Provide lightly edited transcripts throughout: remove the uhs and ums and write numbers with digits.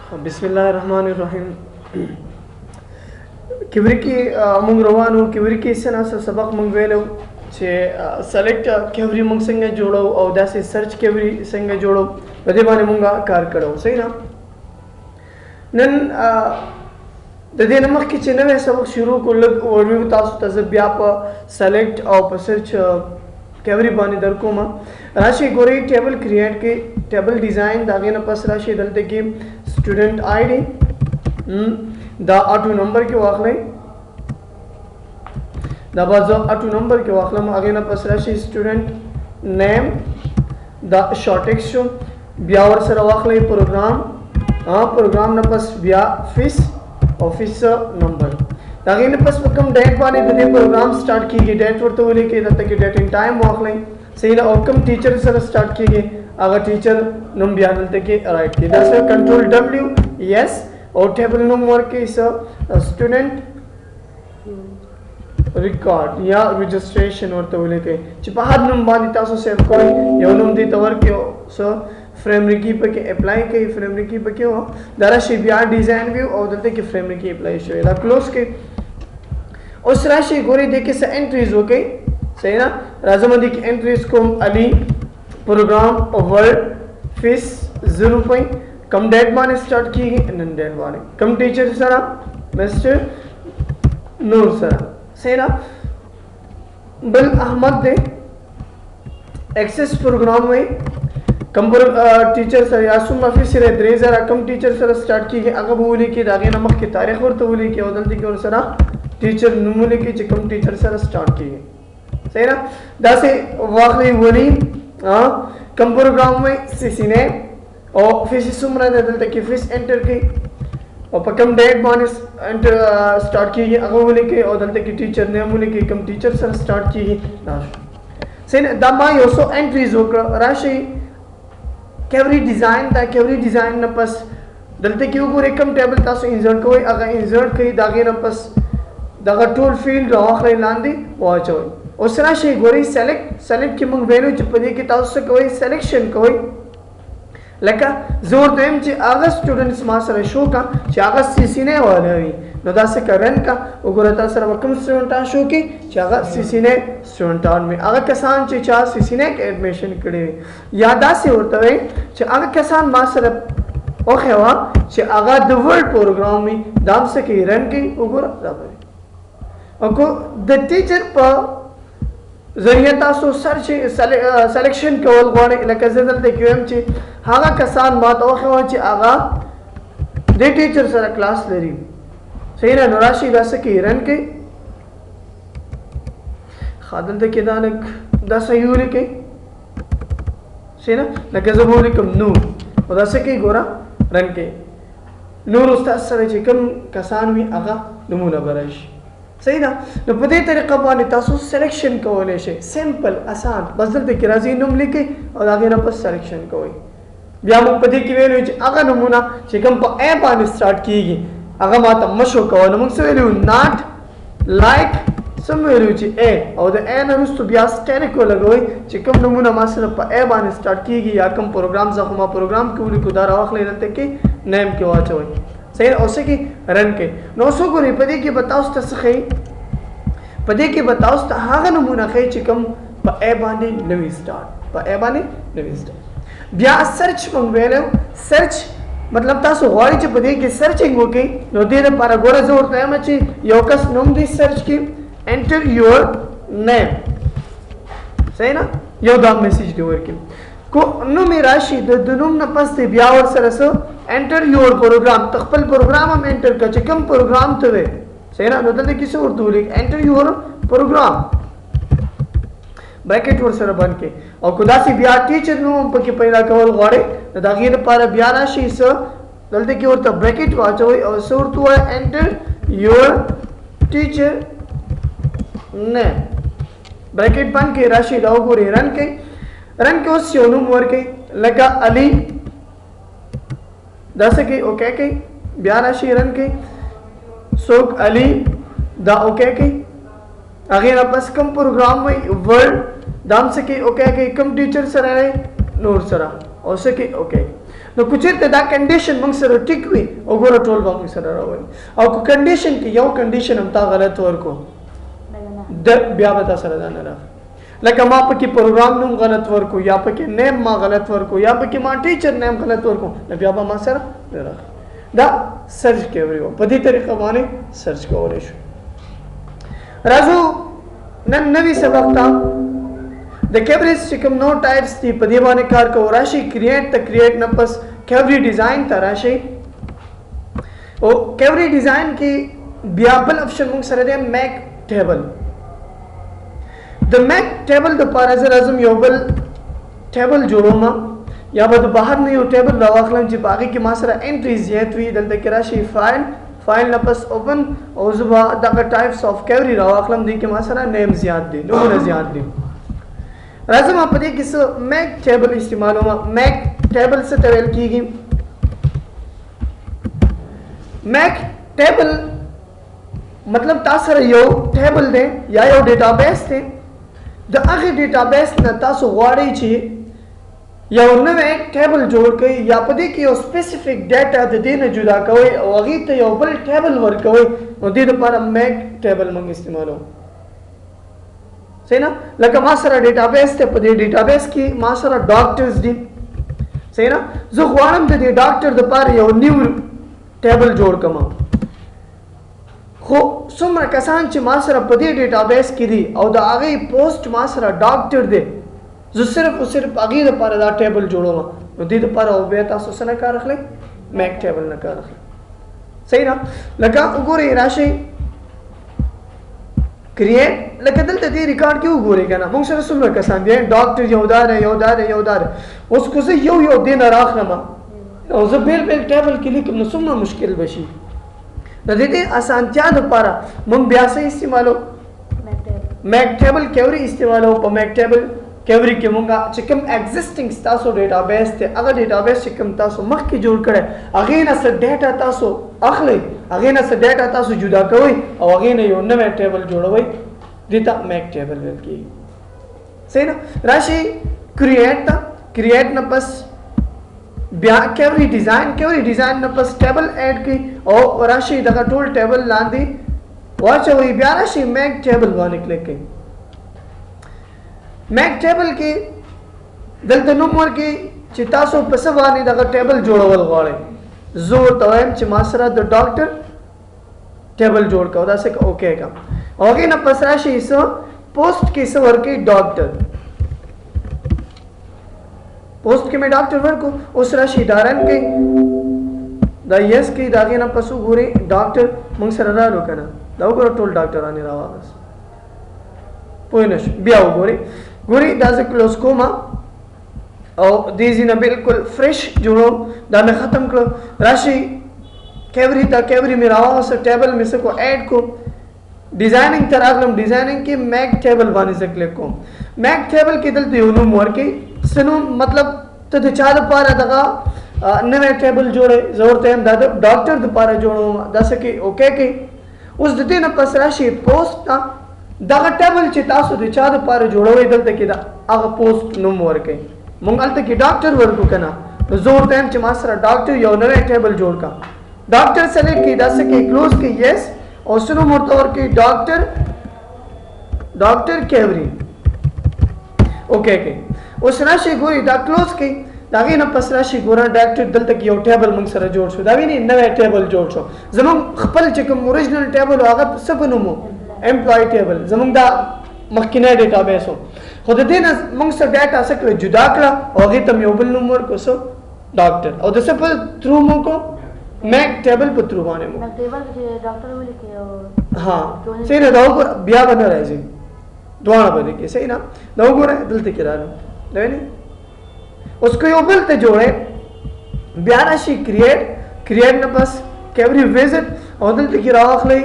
बिस्मिल्लाहिर्रहमानिर्रहीम किवरिकी मुंग रवानो किवरिकी सना सा सबक मुंग वेलो छे सेलेक्ट केवरी मुंग संगे जोड़ो और दासे सर्च केवरी संगे जोड़ो बदे बाने मुंगा कार करो सही ना नन दे नमक की चेनवे सबक शुरू को लग ओवरव्यू तासु तजबिया प सेलेक्ट और सर्च केवरी बाने दरकोमा राशि गोरे टेबल क्रिएट के टेबल डिजाइन दागे न पस राशि दलते की स्टूडेंट आईडी दा ऑटो नंबर के वाखले दा बाजो ऑटो नंबर के वाखले में आगे न पस राशि स्टूडेंट नेम दा शॉर्ट टेक्स्ट ब्यावर सर वाखले प्रोग्राम प्रोग्राम न पस ब्या फीस ऑफिसर नंबर दागे न पस कम डेट बाने दे प्रोग्राम स्टार्ट की गई डेट वर्तो बोले के दत्ते की डेट इन टाइम वाखले सही ना आउटकम टीचर सर स्टार्ट की गई अगर टीचर नम बयान के राइट की दस कंट्रोल डब्ल्यू यस और टेबल नम वर्क इस स्टूडेंट रिकॉर्ड या रजिस्ट्रेशन और तो बोले के चिपहाद नम बानी तासो सेव कोई यो नम दी तवर के सो फ्रेम रिकी पे के अप्लाई के फ्रेम रिकी पे के हो दरा शिबिया डिजाइन व्यू और दलते के फ्रेम रिकी अप्लाई शो ला क्लोज के उस राशि गोरी देखे से एंट्रीज हो गई सही ना राजमंदी की एंट्रीज को अली प्रोग्राम वर्ड फीस 0 पॉइंट कम डेट माने स्टार्ट की गई नन डेट माने कम टीचर सरा मिस्टर नूर सरा सही ना बिल अहमद दे एक्सेस प्रोग्राम में कम टीचर सर यासुम माफी सिरे 3000 कम टीचर सर स्टार्ट की गई अगर बोले कि दागे नमक की तारीख और तो बोले कि उदलती की और सरा टीचर नमूने की कम टीचर सर स्टार्ट की गई सही ना दासे वाकई वली कम प्रोग्राम में सीसी ने और फीस सुमरा दे दलते की फीस एंटर की और पकम डेट माने एंटर स्टार्ट की गई अगर बोले कि उदलते की टीचर ने बोले कि कम टीचर सर स्टार्ट की गई सही ना दमा योसो एंट्रीज हो राशि केवरी डिजाइन न पस दलते की ऊपर एकम टेबल तासो इंसर्ट कोई अगर इंसर्ट कई दागे न पस दागा टूल फील्ड रवाखले लांदी वाचो उस राशि गोरी सेलेक्ट की मंग वैल्यू चपदे की तासो कोई सिलेक्शन कोई लका जोर देम ची अगर स्टूडेंट्स मासर शो का ची अगर सीसी ने वाले हुई नो दासे करन का उगोरा तासर वकम स्टूडेंट शो की ची अगर सीसी ने स्टूडेंट में अगर कसान ची चा सीसी ने के एडमिशन करे यादा से होता है ची अगर कसान मासर ओखेवा ची अगर द वर्ल्ड प्रोग्राम में दाम से की रन की उगोरा दाबे अको द टीचर पर जरिए तासो सर्च सिलेक्शन कवल गोने लका जदल ते क्यूएम ची हागा कसान मात ओखेवा ची आगा दे टीचर सर क्लास लेरी सही ना नराशी दस की रन के खादल ते किदानक दस यूरी के सही ना लका जबूरी कम नूर और दस की गोरा रन के नूर उस्ताद सर ची कम कसान भी आगा नमूना बराइश सही ना तो पते तरीका बाने तासो सिलेक्शन कोले शे सिंपल आसान बस दलते की राजी नम लिखे और आगे ना पस सिलेक्शन कोई बिया मुक पते की वैल्यू च अगर नमूना चिकम प ए बाने स्टार्ट कीगी अगर माता मशो को नमक से value not like some value च ए और द ए नरुस तो बिया स्टैटिक को लगोई चिकम नमूना मासर प ए बाने स्टार्ट कीगी या कम प्रोग्राम जखमा प्रोग्राम के उली को दारा वाखले दलते की नेम के वाचोई सही औसे की रन के नौसो को रिपदे की बताओ तसखी पदे की बताओ त हागा नमूना खे चिकम प ए बाने नवी स्टार्ट प ए बाने नवी स्टार्ट बिया सर्च मंगवेलो सर्च मतलब तासो गौरी च पदे की सर्चिंग हो गई नो दे para गोरा जोर तय मची योकस नम दी सर्च की एंटर योर नेम सही ना यो दा मैसेज दे की को नु में राशि दुनुम न पस दे बिया और सरसो एंटर योर प्रोग्राम तखपल प्रोग्राम हम एंटर का चिकम प्रोग्राम तवे सही ना नदल किसी और दूली एंटर योर प्रोग्राम ब्रैकेट वर सर बन के और खुदा से बिया टीचर नु पके पहला कवल गौरे दागीर पार बिया राशि स दलते की और त ब्रैकेट वाचो और सोर तो एंटर योर टीचर ने ब्रैकेट बन के राशि दाव गोरे रन के उस योनुम वर के लगा अली दस के ओके के बिया राशि रन के सोक अली दा ओके के आगे आपस कम प्रोग्राम में वर्ड दाम से के ओके के कम टीचर सर है नूर सरा और से के ओके نو کچیرته دا کنډیشن موږ سره ټیک وي وګوره ټول به موږ سره راوړي او کو کنډیشن کې یو کنډیشن هم تا غلط ورکو د بیا به تاسو سره نه راغلی لکه ما پکې پروګرام نوم غلط ورکو یا پکې نیم ما غلط ورکو یا پکې ما ټیچر نیم غلط ورکو نو بیا به ما سره نه راغلی دا سرچ کوي په دې طریقه باندې سرچ کولای شو راځو نن نوی سبق ته د کیبریز چې کوم نو ټایپس دي په دې باندې کار کوو راشي کریټ ته کریټ نه پس کیبری ډیزاین ته راشي او کیبری ډیزاین کې بیا بل آپشن موږ سره دی میک ټیبل د میک ټیبل د لپاره زه راځم یو بل ټیبل جوړوم یا به د بهر نه یو ټیبل راواخلم چې په هغې کې ما سره انټري زیات وي دلته کې راشي فایل نه پس اوپن او زه به دغه ټایپس آف کیبری راواخلم دې کې ما سره نیم زیات دي نومونه زیات دي راځم په دې کې څه میک ټیبل استعمالوم میک ټیبل څه ته ویل کېږي میک ټیبل مطلب تاسو سره یو ټیبل دی یا یو ډیټابیس دی د هغې ډیټابیس نه تاسو غواړئ چې یو نوی ټیبل جوړ کړئ یا په دې کې یو سپیسیفیک ډیټا د دې نه جدا کوئ او هغې ته یو بل ټیبل ورکوئ نو دې دپاره میک ټیبل موږ استعمالوو صحیح نه لکه ما سره ډیټابیس دی په دې ډیټابیس کې ما سره ډاکټرز دي صحیح نه زه غواړم د دې ډاکټر دپاره یو نیو ټیبل جوړ کړم خو څومره کسان چې ما سره په دې ډیټابیس کې دي او د هغې پوسټ ما سره ډاکټر دی زه صرف او صرف هغې دپاره دا ټیبل جوړوم نو دې دپاره او بیا تاسو څه نه کار اخلئ میک ټیبل نه کار اخلئ صحیح نه لکه وګورئ راشئ کریټ لکه دلته دې ریکارډ کې وګورئ که نه موږ سره څومره کسان دي ډاکټر یو دا دی یو دا دی یو دا دی اوس که زه یو دې نه راخلم او زه بیل ټیبل کې لیکم نو څومره مشکل به شي د دې اسانتیا دپاره موږ بیا څه استعمالو میک ټیبل کیوري استعمالو په میک ټیبل کیوري کې موږ چې کوم ایگزسټینګ ستاسو ډیټابیس دی هغه ډیټابیس چې کوم تاسو مخکې جوړ کړی هغې نه څه ډیټا تاسو اخلئ هغې نه څه ډیټا تاسو جدا کوئ او هغې نه یو نوی ټیبل جوړوئ دې ته میک ټیبل ویل کېږي صحیح نه راشي کریټ ته کریټ نه پس بیا کیوري ډیزاین نه پس ټیبل ایډ کړئ او راشي دغه ټول ټیبل لاندې واچوئ بیا راشي میک ټیبل باندې کلیک کړئ میک ټیبل کې دلته نوم ورکړئ چې تاسو په څه باندې دغه ټیبل جوړول غواړئ زه ورته وایم چې ما سره د ډاکټر ټیبل جوړ کړه داسې اوکې کړه هغې نه پس راشي څه پوسټ کې څه ورکړئ ډاکټر پوسټ کې مې ډاکټر ورکو اوس راشي ډارن کې دا یس کې د هغې نه پس وګورئ ډاکټر موږ سره رالو که نه دا وګوره ټول ډاکټران یې راواغست پوه نه شو بیا وګورئ ګورئ دا زه کلوز کوم او دې ځینه بلکل فرش جوړوم دا مې ختم کړه راشي کیوري ته کیوري مې راواغسته ټیبل مې څه کو ایډ کو ډیزایننګ ته راغلم ډیزایننګ کې میک ټیبل باندې زه کلیک کوم میک ټیبل کې دلته یو نوم ورکړئ څه نوم مطلب ته د چا دپاره دغه نوی ټیبل جوړئ زه ورته یم دا د ډاکټر دپاره جوړوم داسې کې اوکې کوئ اوس د دې نه پس راشي پوسټ ته دغه ټیبل چې تاسو د چا دپاره جوړوئ دلته کې د هغه پوسټ نوم ورکئ موږ هلته کې ډاکټر ورکو که نه نو زه ورته یم چې ما سره ډاکټر یو نوی ټیبل جوړ کړه ډاکټر سلیکټ کړئ داسې کې کلوز کړئ یس او څه نوم ورته ورکړئ ډاکټر کیوري اوکې کوئ اوس راشئ ګورئ دا کلوز کړئ د هغې نه پس راشي ګوره ډاکټر دلته کې یو ټیبل موږ سره جوړ شو دا وینئ نوی ټیبل جوړ شو زموږ خپل چې کوم اوریجنل ټیبل و هغه څه په نوم و امپلای ټیبل زموږ دا مخکینی ډیټابیس و خو د دې نه موږ څه ډیټا څه کړه جدا کړه او هغې ته مې یو بل نوم ورکړو څه ډاکټر او د څه په تھرو مو کو میک ټیبل په تھرو باندې مو ها صحیح نه دا وګوره بیا به نه راځي دواړه به لیکي صحیح نه دا وګوره دلته کې راغلم دا وینئ اوس که یو بل ته جوړئ بیا راشي کریټ نه بس کیوري ویزټ او دلته کې راواخلئ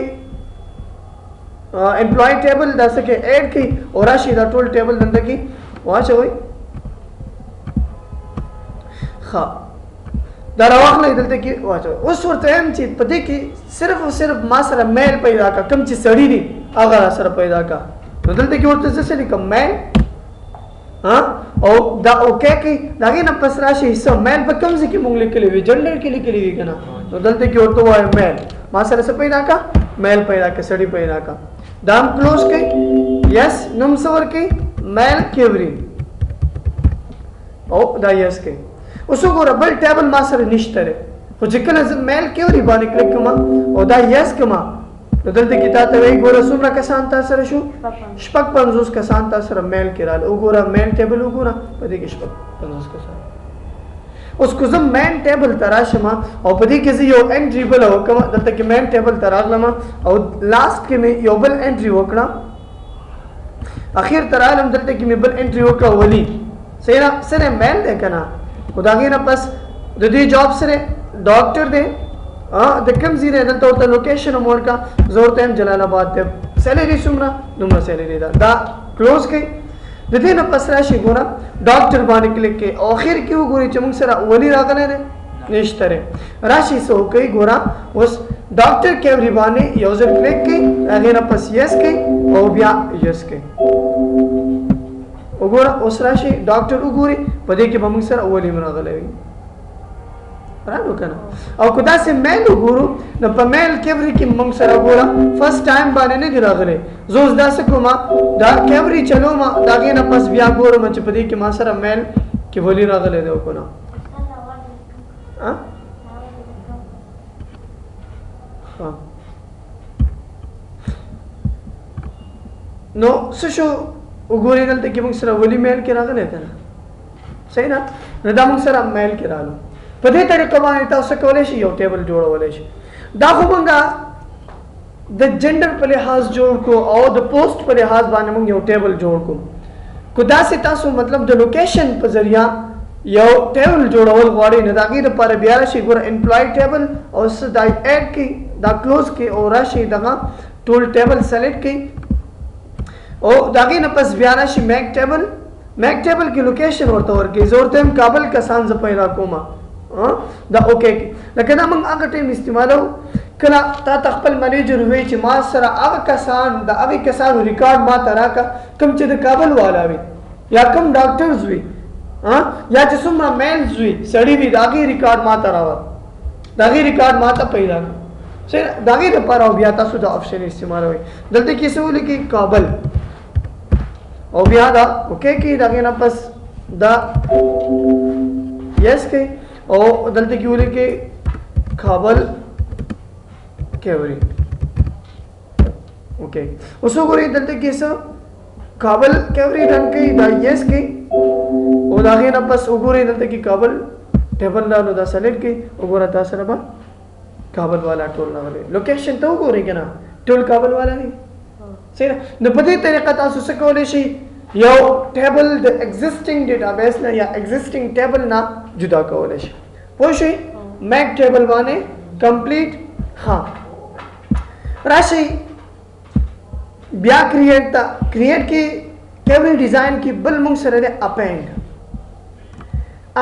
امپلای ټیبل داسې کې ایډ کړئ او راشي دا ټول ټیبل دلته کې واچوئ ښه دا راواخلئ دلته کې واچوئ اوس ورته یم چې په دې کې صرف او صرف ما سره میل پیدا کړه کوم چې سړي دي هغه را سره پیدا کړه نو دلته کې ورته زه څه لیکم میل ها او دا اوکے کی داګه نه پس راشي حصہ میل په کوم ځای کې مونږ لیکلې وی جنډر کې لیکلې وی کنه نو دلته کې ورته وای میل ما سره څه پیدا کا میل پیدا کا سړی پیدا کا دام کلوز کړي یس نوم سور کړي میل کیوري او دا یس کړي اوس وګوره بل ټیبل ما سره نشته خو چې کله زه میل کیوري باندې کلیک کوم او دا یس کوم نو دلته کې تاسو وایي ګوره څومره کسان تاسو سره شو شپږ 50 کسان تاسو سره میل کړل وګوره میل ټیبل وګوره په دې کې شپږ 50 کسان اوس کو زم مین ټیبل تراشم او په دې کې زه یو انټری بل وکم دلته کې مین ټیبل تراغلم او لاست کې مې یو بل انټری وکړه اخیر ترالم دلته کې مې بل انټری وکړه ولی سره مین ده کنه خدای نه پس د دې جاب سره ډاکټر دی د کوم ځای نه دلته ورته لوکیشن مور کا زور ته جلال آباد ته سیلری څومره نومره سیلری دا کلوز کړئ د دې نه پس راشي ګوره ډاکټر باندې کلیک کړئ او اخر کې وګورئ چې موږ سره ولی راغلی دی نشته راشي سو کوي ګوره اوس ډاکټر کیوري باندې یو ځل کلیک کړئ هغه نه پس یس کړئ او بیا یس کړئ وګوره اوس راشي ډاکټر وګوري په دې کې به موږ سره ولی راغلی وي راځو کنه او کدا سه میل وګورو نو په میل کیوري کې موږ سره ګورا فرست ټایم باندې نه دی راغلی زوز داسه کومه دا کیوري چلو ما داګه نه پس بیا ګورم چې په دې کې ما سره میل کې ولی راغلی دی کو نه ها نو څه شو وګورئ دلته کې موږ سره ولی میل کې راغلی کنه صحیح نه نو دا موږ سره میل کې راغلو په دې طریقه باندې تاسو کولای شئ یو ټیبل جوړولای شئ دا خو موږ د جنډر په لحاظ جوړ کو او د پوسټ په لحاظ باندې موږ یو ټیبل جوړ کو کو دا سه تاسو مطلب د لوکیشن په ذریعہ یو ټیبل جوړول غواړئ نه داګه لپاره بیا راشي ګور امپلای ټیبل او دا اډ کی دا کلوز کی او راشي دغه ټول ټیبل سلیکټ کی او داګه نه پس بیا راشي میک ټیبل کې لوکیشن ورته ورکی زور ته کابل کسان ز پیدا کومه دا اوکے لکه دا موږ هغه ټیم استعمالو کله تا خپل منیجر وی چې ما سره هغه کسان د هغه کسانو ریکارډ ما تراکا کوم چې د کابل والا وي یا کوم ډاکټرز وي یا چې څومره میلز وي سړی وي دا هغه ریکارډ ما تراوه دا هغه ریکارډ ما ته پیدا چې دا هغه لپاره بیا تاسو دا آپشن استعمالوي دلته کې څه ولیکي کابل او بیا دا اوکے کې دا نه پس دا یس کې او دلته کې ولیکي کابل کیوري اوکے اوس وګورئ دلته کې څه کابل کیوري رن کې دا یس کې او دا غیر پس وګورئ دلته کې کابل ټیبل لاله دا سلیکټ کې وګورئ تاسو سره کابل والا ټول راغلی لوکیشن ته وګورئ کنه ټول کابل والا دی صحیح نو په دې طریقه تاسو څه کولای شئ یو ټیبل د ایگزیسټینګ ډیټابیس نه یا ایگزیسټینګ ټیبل نه جدا کولای شئ پوه شئ میک ټیبل باندې کمپلیټ راشي بیا کریټ کې کیوري ډیزاین کې بل موږ سره دی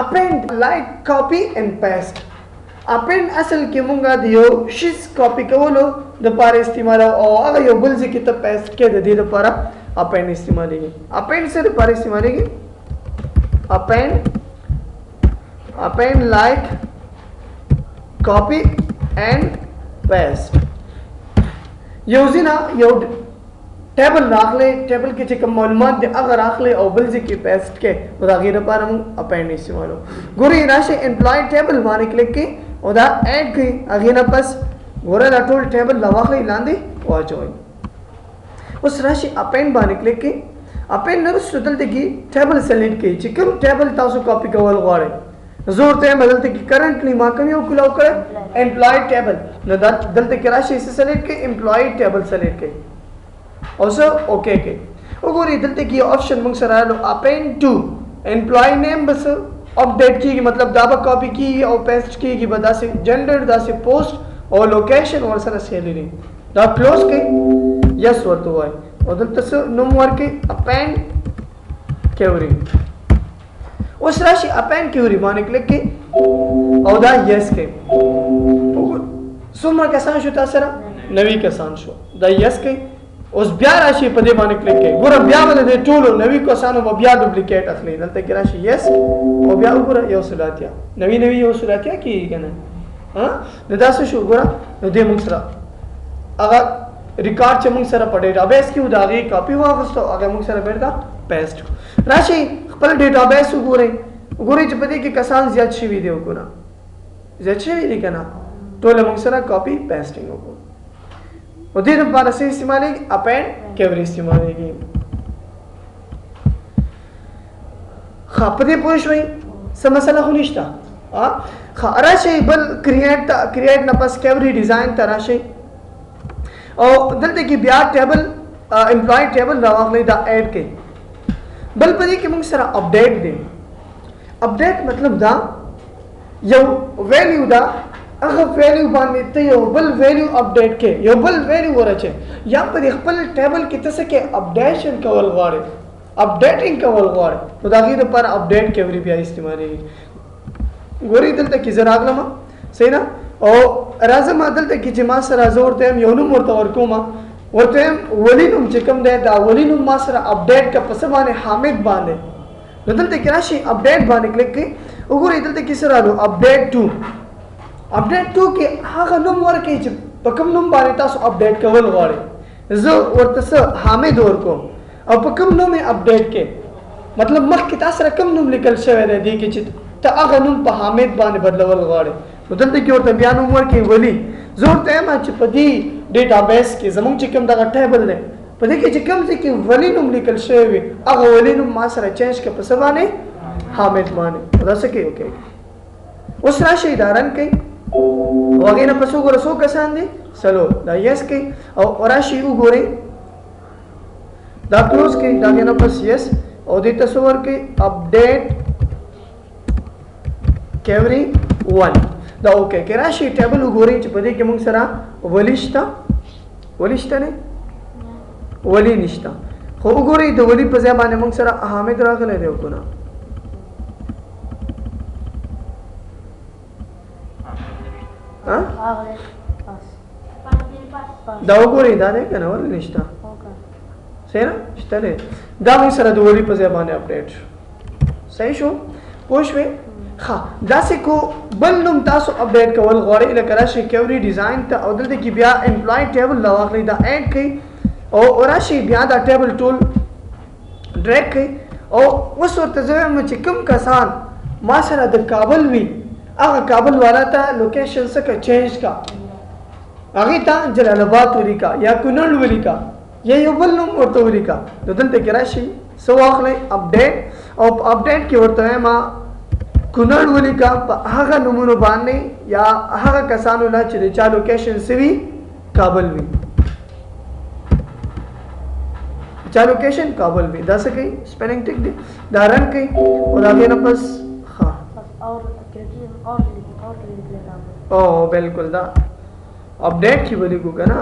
اپینډ لایک کاپی اینڈ پیسٹ اپینډ اصل کې موږ د یو شیز کاپی کولو د پاره استعمال او هغه یو بل ځکه ته پیسٹ کې د دې لپاره اپینډ استعمالېږي اپینډ سره لپاره استعمالېږي اپینډ لایک کاپی اینڈ پیسٹ یو ځنا یو ټیبل راغله ټیبل کې چې کوم معلومات دي هغه راغله او بل ځکه پیسٹ کې او دا غیر لپاره موږ اپینډ استعمالو ګوري راشه امپلای ټیبل باندې کلیک کې او دا اډ کې هغه نه پس ګوره دا ټول ټیبل لواخلې لاندې واچوي اوس راشه اپینډ باندې کلیک کې اپینډ نو ستل ته کې ټیبل سلیکټ کې چې کوم ټیبل تاسو کاپی کول غواړئ زور ته بدلته کې کرنٹلی ما کوم یو کلو کړ امپلای ټیبل نو دا دلته کې راشه سلیکټ کې امپلای ټیبل سلیکټ کې اوسه اوکے کې وګورئ دلته کې آپشن موږ سره راځو اپینډ ټو امپلای نیم بس اپډیټ کیږي مطلب دا به کاپی کیږي او پیسٹ کیږي به داسې جنډر داسې پوسټ او لوکیشن ور سره سیلری دا کلوز کې یس ورته وای او دلته څه نوم ورکې اپینډ کیوري اوس راشي اپینډ کیوري باندې کلیک کې او دا یس کې څومره کسان شو تاسو سره 90 کسان شو دا یس کې اوس بیا راشي په دې باندې کلیک کړئ ګوره بیا به د ټولو نوي کسانو به بیا ډوپلیکیټ اخلي دلته کې راشي یس او بیا وګوره یو سلاتیا نوي یو سلاتیا کېږي که نه نو دا څه شو ګوره نو دې موږ سره هغه ریکارډ چې موږ سره په ډیټابیس کې و د هغې کاپي واخیستو هغه موږ سره بیرته پیسټ کړو راشئ خپل ډیټابیس وګورئ چې په دې کې کسان زیات شوي دي وګوره زیات شوي دي که نه ټوله موږ سره کاپي پیسټینګ وکړو و دې دپاره څه استعمالېږي اپینډ کیوري استعمالېږي ښه په دې پوه شوئ څه مسله خو نشته ښه راشئ بل کریټ نه پس کیوري ډیزاین ته راشئ او دلته کې بیا ټیبل امپلای ټیبل راواخلئ دا ایډ کړئ بل په دې کې موږ سره اپډیټ دی اپډیټ مطلب دا یو ویلیو دا هغه ویلیو باندې ته یو بل ویلیو اپډیټ کې یو بل ویلیو ورچې یا په خپل ټیبل کې ته څه کې اپډیشن کول غواړې اپډیټینګ کول غواړې نو د هغې دپاره اپډیټ کیوري بیا استعمالېږي ګورئ دلته کې زه راغلم صحیح نه او راځم دلته کې چې ما سره زه ورته یم یو نوم ورته ورکوم ورته یم ولي نوم چې کوم دی دا ولي نوم ما سره اپډیټ که په څه باندې حامد باندې نو دلته کې راشي اپډیټ باندې کلیک کړئ وګورئ دلته کې څه راغلو اپډیټ ټو اپډیټ ټو کې هغه نوم ورکړئ چې په کوم نوم باندې تاسو اپډیټ کول غواړئ زه ورته څه حامد ورکوم او په کوم نوم یې اپډیټ کې مطلب مخکې تا سره کوم نوم لیکل شوی دی دې کې چې ته هغه نوم په حامد باندې بدلول غواړې نو دلته کې ورته بیا نوم ورکړئ ولي زه ورته یم چې په دې ډیټابیس کې زموږ چې کوم دغه ټیبل دی په دې کې چې کوم ځای کې ولي نوم لیکل شوی وي هغه ولي نوم ما سره چینج کړه په څه باندې حامد باندې دا څه کوي اوکې اوس راشئ دا رن کوئ او هغې نه پس وګوره څو کسان دي څلور دا یس کوئ او راشئ وګورئ دا کلوز کوئ د هغې نه پس یس او دې ته څه ورکوئ اپډیټ کیوري 1 دا اوکې کې راشئ ټیبل وګورئ چې په دې کې موږ سره ولی شته نه ولی نشته خو وګورئ د ولی په ځای باندې موږ سره حامد راغلی دی که نه دا وګورئ دا دی که نه ولې نشته صحیح نه شته دی دا موږ سره د ولی په ځای باندې اپډیټ شو صحیح شو پوه شوې ښه داسې کو بل نوم تاسو اپډیټ کول غواړئ لکه راشئ کیوري ډیزاین ته او دلته کې بیا امپلای ټیبل راواخلئ دا ایډ کړئ او راشئ بیا دا ټیبل ټول ډریګ کړئ او اوس ورته زه وایم چې کوم کسان ما سره د کابل وي هغه کابل والا ته لوکیشن څه که چینج کا هغې ته جلال آباد ولیکه یا کونړ ولیکه یا یو بل نوم ورته ولیکه نو دلته کې راشئ څه واخلئ اپډیټ او په اپډیټ کې ورته وایم کونړ ولیکه په هغه نومونو باندې یا هغه کسانو نه چې د چا لوکیشن څه وي کابل وي چا لوکیشن کابل وي دا څه کوي سپیلنګ ټیک دی دا رن کوي او د هغې نه پس او بالکل دا اپډیټ کې ولیکو که نه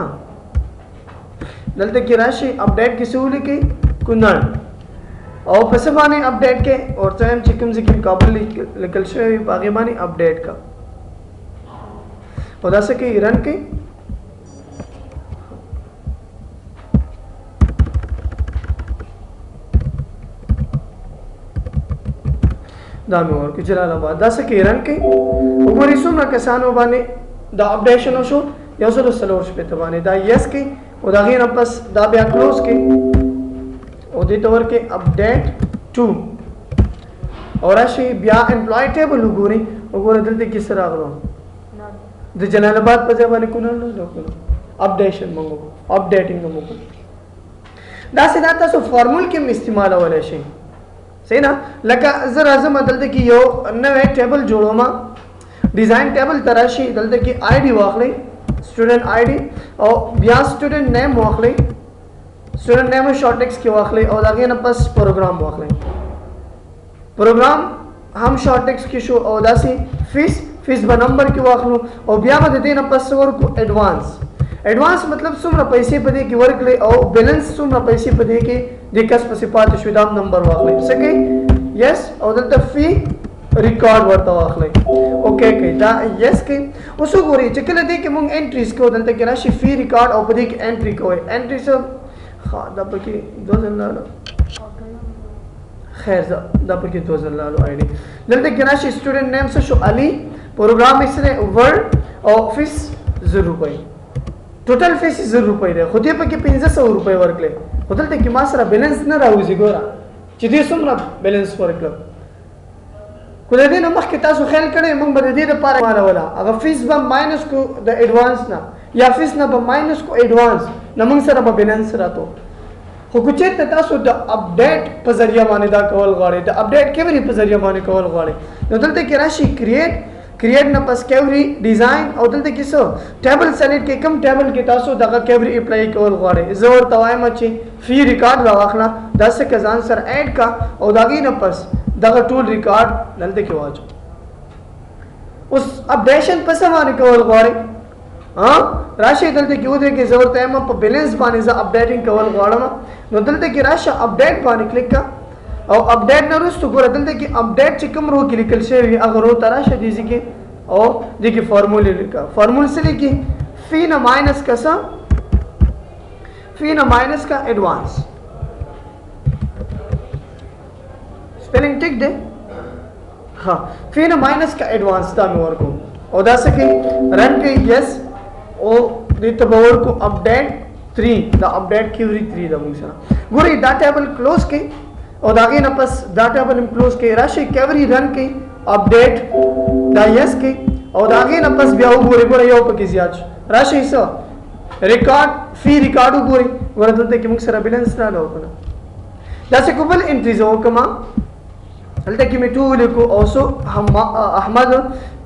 دلته کې راشئ اپډیټ کې څه ولیکئ کونړ او په څه باندې اپډیټ کې ورته وایم چې کوم ځای کې کابل لیکل شوی وي په هغې باندې اپډیټ کا او دا څه کوي رن کوي دا مې ورکړو جلال آباد دا څه کوي رن کوي وګورئ څومره کسانو باندې دا اپډیشن وشو 144 باندې دا یس کوي او د هغې نه پس دا بیا کلوز کوي او دې ته ورکړئ اپډیټ 2 او راشئ بیا امپلای ټیبل وګورئ دلته کې څه راغلو د جلال آباد په ځای باندې کونړ نه اپډیشن موږ وکړو اپډیټینګ موږ وکړو داسې دا تاسو فارمول کې هم استعمالولی شئ صحیح نه لکه زه راځم دلته کې یو نوی ټیبل جوړوم ډیزاین ټیبل ته راشئ دلته کې آی ډي واخلئ स्टूडेंट आईडी और बया स्टूडेंट नेम वाखले स्टूडेंट नेम शॉर्ट टेक्स्ट की वाखले और आगे ना बस प्रोग्राम वाखले प्रोग्राम हम शॉर्ट टेक्स्ट की शो और दासी फीस ब नंबर की वाखलो और बया में देते ना बस और को एडवांस मतलब सुमरा पैसे पदे की वर्क ले और बैलेंस सुमरा पैसे पदे के दिक्कत पसिपात शुदाम नंबर वाखले सके यस और दलता फी रिकॉर्ड ورته واخلئ اوکې کې دا یس کې اوس وګورئ چې کله دې کې موږ انټریز کوو دلته کې راشي فی ریکارډ او په دې کې انټری کوئ انټری څه ها دا پکې 2000 لالو خیر دا پکې 2000 لالو آی ډی دلته کې راشي سټوډنټ نیم څه شو علي پروګرام یې سره ورډ او فیس 0 روپۍ ټوټل فیس 0 روپۍ دی خو دې پکې 1500 روپۍ ورکړي خو دلته کې ما سره بیلانس نه راوځي ګوره چې دې څومره بیلانس ورکړم کو د دې نه مخکې تاسو خیال کړئ موږ به د دې لپاره مال ولا هغه فیس به ماینس کو د ایڈوانس نه یا فیس نه به ماینس کو ایڈوانس نه موږ سره به بیلانس راتو خو کوچې ته تاسو د اپډیټ په ذریعہ باندې دا کول غواړئ د اپډیټ کیوري په ذریعہ باندې کول غواړئ نو دلته کې راشي کریټ نه پس کیوري ډیزاین او دلته کې څه ټیبل سلیکټ کې کم ټیبل کې تاسو دغه کیوري اپلای کول غواړئ زه ورته وایم چې فی ریکارډ راواخله دا څه ځان سره اډ کا او داګې نه پس دغه ټول ریکارډ دلته کې واچو اوس اپډیشن پس باندې کول غواړئ راشي دلته کې ودرې کې ضرورت ہے په بیلانس باندې ز اپډیټینګ کول غواړم نو دلته کې راشه اپډیټ باندې کلیک کا او اپډیټ نه وروسته ګوره دلته کې اپډیټ چې کوم رو کې لیکل شوی هغه رو ته راشه دي کې او دې کې فارموله لیکه فارموله سره کې فی نه ماینس کا څه فی نه ماینس کا ایڈوانس स्पेलिंग टिक दे हाँ फिर माइनस का एडवांस था मैं को और दा सके रन के यस ओ दी तबवर को अपडेट 3 द अपडेट क्यूरी 3 द मुंसा गुरी डाटा टेबल क्लोज के और दागे न पस डाटा टेबल क्लोज के राशि क्यूरी रन के अपडेट द यस के और दागे न पस बिया गुरी गुरी यो पकी जियाच राशि स रिकॉर्ड फी रिकॉर्ड गुरी गुरी दलते के मुंसा बैलेंस ना लो कोना दा से कुबल एंट्रीज हो कमा हल्ते की मैं टूल को also अहमद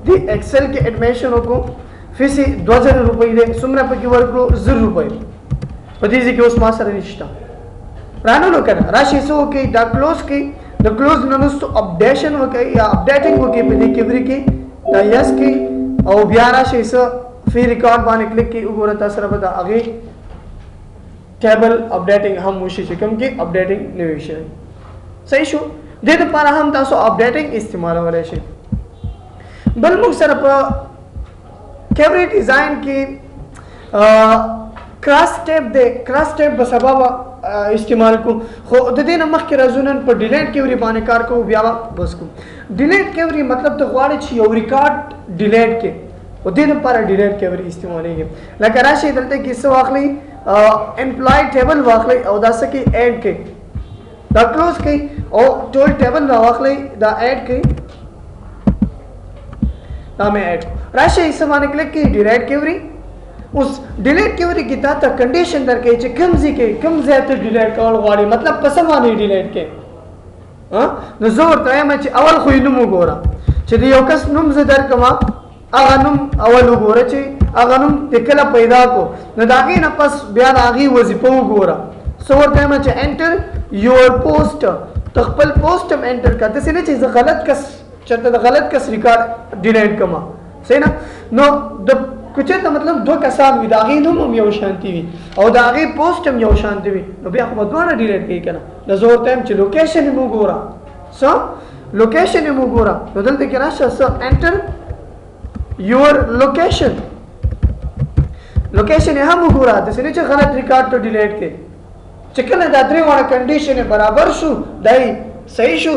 दी एक्सेल के एडमिशन को फिर से 2000 रुपए दे सुमरा पे की वर्क को 0 रुपए पतिजी के उस मासर निष्ठा रानो लो कर राशि सो के द क्लोज ननुस तो अपडेशन हो के या अपडेटिंग हो के पे केवरी के द यस के और बिया राशि सो फिर रिकॉर्ड बाने क्लिक की उगोरा तसर बता आगे टेबल अपडेटिंग हम मुशी से कम की अपडेटिंग नेविगेशन सही शो दे तो पारा हम तासो अपडेटिंग इस्तेमाल वाले शे बल मुख सर पर कैवरी डिजाइन की क्रॉस टेप बसबाबा इस्तेमाल को खो दे नमक के रजुनन पर डिलीट कैवरी बाने कार को ब्यावा बस को डिलीट कैवरी मतलब तो वाड़े छी और रिकॉर्ड डिलीट के वो दिन पारा डिलीट कैवरी इस्तेमाल है लगा राशि दलते किस्से वाकली एम्प्लॉय टेबल वाकली और दासा की ऐड के द क्लोज की और टोल टेबल वाकली द ऐड की नाम ऐड राशि इस माने क्लिक की डिलीट कैवरी उस डिलीट कैवरी की ताता कंडीशन दर के चे कम ज़्यादा डिलीट कॉल वाली मतलब पसंद वाली डिलीट के हाँ न जोर ताये मैं चे अवल खुई नुमु गोरा चे दियोकस नुम ज़दर कमा आगनुम अवलु गोरा चे आगनुम तिकला पैदा को न दागी न पस बयान आगी वजीफो गोरा सोर ताये मैं चे एंटर योर पोस्ट तकपल पोस्ट में एंटर करते से नहीं चीज़ गलत कस रिकॉर्ड डिलीट कमा सही ना नो द कुछ तो मतलब दो कसाब भी दागी नुम यो शांति भी और दागी पोस्ट में यो शांति भी नो भी आपको दोबारा डिलीट की करना नजर टाइम च लोकेशन में गोरा सो लोकेशन में गोरा बदलते क्या ना सो एंटर योर लोकेशन यहाँ मुगोरा तो से नीचे गलत रिकॉर्ड तो डिलीट के चिकन दादरी वाला कंडीशन है बराबर शू दाई सही शू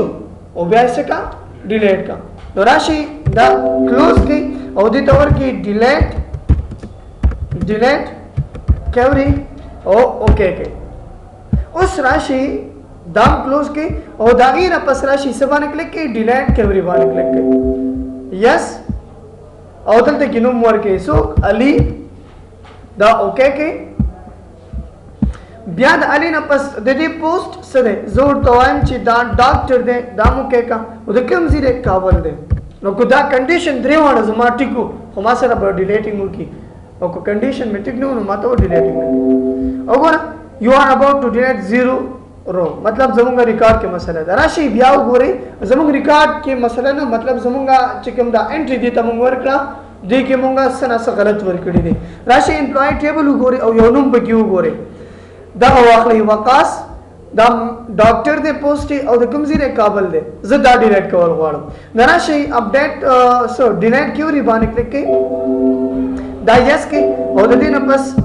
और वैसे का डिलीट का तो राशि द क्लोज की अवधि तवर की डिलीट कैवरी और ओके के उस राशि दाम क्लोज की और दागी ना पस राशि से बाने क्लिक की डिलीट कैवरी बाने क्लिक की यस अवतल ते किनुम वर के सो अली द ओके के ब्याद अली ना पस दे पोस्ट सदे जोर तवाम ची दा डॉक्टर दे दामु के का उदकम जीरे कावल दे नो कुदा कंडीशन द्रेवाण जमा टिकू हमा सरा ब डिलीटिंग की और को कंडीशन में टिक नो मातो डिलीटिंग अगर you are about to delete 0 row मतलब जमुंगा रिकॉर्ड के मसला है राशि ब्याव गोरे जमुंग रिकॉर्ड के मसला ना मतलब जमुंगा चिकम दा एंट्री दी तमुंग वर्कला दी के मुंगा सना स गलत वर्कड़ी दे राशि एम्प्लॉय टेबल गोरे और योनुम बक्यू गोरे दा वाखली वकास दा डॉक्टर दे पोस्ट और द कमजीरे काबल दे जदा डिलीट कवर वाड़ो नराशि अपडेट सो डिलीट क्यों री बाने क्लिक के दा यस के और द दिन बस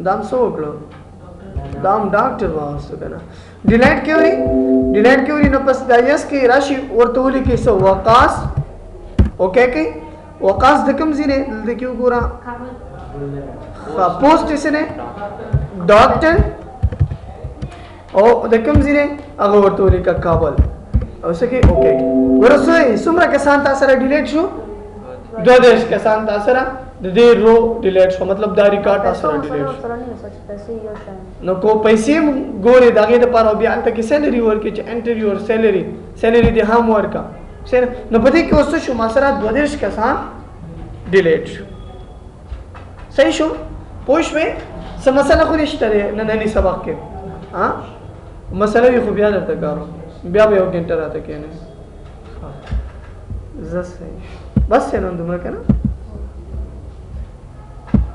دام څه وکړو دام ډاکټر واسطه کنه ډیلیټ کیوري نو پس دا یس کې راشي ورته ولیکي سو وقاص اوکے کې وقاص د کوم ځای نه د کیو ګورا پوسټ سره ډاکټر او د کوم ځای نه هغه ورته ولیکا کابل او څه کې اوکې ورسې څومره کسان تاسو سره ډیلیټ شو 22 کسان تاسو سره د دې رو ډیلیټ شو مطلب دا ریکارډ تاسو سره ډیلیټ شو نو کو پیسې ګوري دغه د پاره بیا انت کې سیلری ورکې چې انټریور سیلری دې هم ورکا نو پدې کې اوس شو ما سره 22 کسان ډیلیټ شو صحیح شو پوښ مې سم مسله خو نشته نه نه سبق کې ها مسله یې خو بیا درته کارو بیا به یو ګنټه راته کېنه زه صحیح بس نن دومره کنه